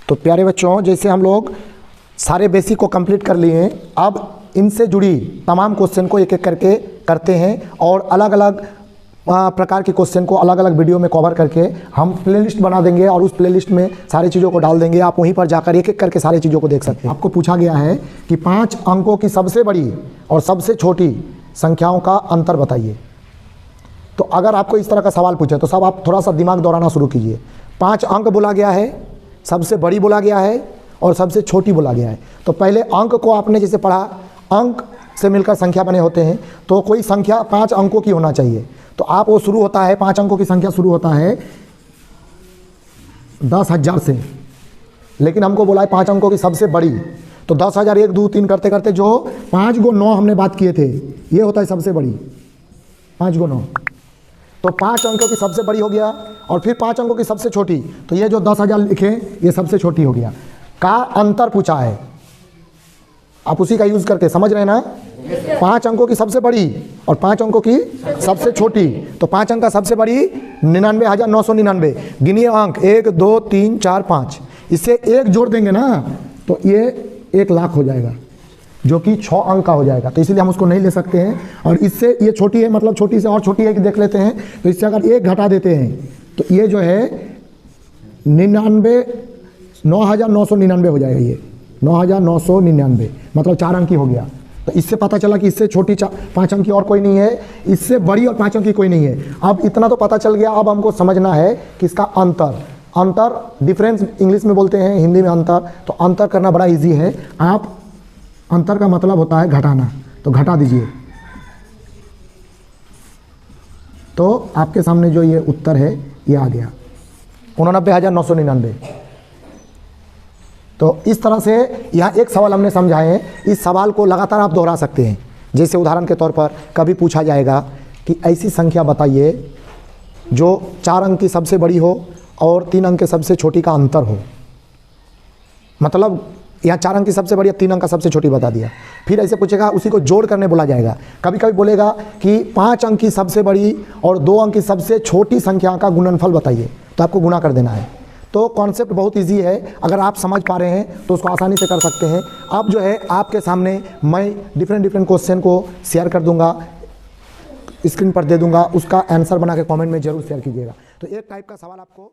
तो प्यारे बच्चों, जैसे हम लोग सारे बेसिक को कंप्लीट कर लिए हैं, अब इनसे जुड़ी तमाम क्वेश्चन को एक एक करके करते हैं और अलग अलग प्रकार के क्वेश्चन को अलग अलग वीडियो में कवर करके हम प्लेलिस्ट बना देंगे और उस प्लेलिस्ट में सारी चीज़ों को डाल देंगे। आप वहीं पर जाकर एक एक करके सारी चीज़ों को देख सकते हैं। आपको पूछा गया है कि 5 अंकों की सबसे बड़ी और सबसे छोटी संख्याओं का अंतर बताइए। तो अगर आपको इस तरह का सवाल पूछे तो सब आप थोड़ा सा दिमाग दौड़ाना शुरू कीजिए। 5 अंक बोला गया है, सबसे बड़ी बोला गया है और सबसे छोटी बोला गया है। तो पहले अंक को आपने जैसे पढ़ा, अंक से मिलकर संख्या बने होते हैं, तो कोई संख्या 5 अंकों की होना चाहिए। तो आप वो शुरू होता है, 5 अंकों की संख्या शुरू होता है 10,000 से, लेकिन हमको बोला है 5 अंकों की सबसे बड़ी। तो 10,000 1 2 3 करते करते जो 5 को 9 हमने बात किए थे, ये होता है सबसे बड़ी, 5 को 9। तो 5 अंकों की सबसे बड़ी हो गया और फिर 5 अंकों की सबसे छोटी, तो ये जो 10,000 लिखे ये सबसे छोटी हो गया। का अंतर पूछा है, आप उसी का यूज करके समझ रहे हैं ना। 5 अंकों की सबसे बड़ी और 5 अंकों की सबसे छोटी। तो 5 अंक का सबसे बड़ी 99,999। गिनिए अंक 1 2 3 4 5, इससे 1 जोड़ देंगे ना तो ये 1 लाख हो जाएगा, जो कि 6 अंक का हो जाएगा। तो इसीलिए हम उसको नहीं ले सकते हैं। और इससे ये छोटी है, मतलब छोटी से और छोटी है कि देख लेते हैं। तो इससे अगर 1 घटा देते हैं तो ये जो है 9,999 हो जाएगा। ये 9,999 मतलब 4 अंक की हो गया। तो इससे पता चला कि इससे छोटी 5 अंक की और कोई नहीं है, इससे बड़ी और 5 अंक की कोई नहीं है। अब इतना तो पता चल गया। अब हमको समझना है कि इसका अंतर डिफरेंस इंग्लिश में बोलते हैं, हिंदी में अंतर। तो अंतर करना बड़ा इजी है। आप अंतर का मतलब होता है घटाना, तो घटा दीजिए। तो आपके सामने जो ये उत्तर है ये आ गया 89,999। तो इस तरह से यहाँ एक सवाल हमने समझाए हैं। इस सवाल को लगातार आप दोहरा सकते हैं। जैसे उदाहरण के तौर पर कभी पूछा जाएगा कि ऐसी संख्या बताइए जो 4 अंक की सबसे बड़ी हो और 3 अंक के सबसे छोटी का अंतर हो। मतलब यहाँ 4 अंक की सबसे बड़ी, 3 अंक का सबसे छोटी बता दिया। फिर ऐसे पूछेगा, उसी को जोड़ करने बोला जाएगा। कभी कभी बोलेगा कि 5 अंक की सबसे बड़ी और 2 अंक की सबसे छोटी संख्या का गुणनफल बताइए, तो आपको गुणा कर देना है। तो कॉन्सेप्ट बहुत इजी है, अगर आप समझ पा रहे हैं तो उसको आसानी से कर सकते हैं। अब जो है आपके सामने मैं डिफरेंट क्वेश्चन को शेयर कर दूंगा, स्क्रीन पर दे दूंगा, उसका आंसर बना के कमेंट में जरूर शेयर कीजिएगा। तो एक टाइप का सवाल आपको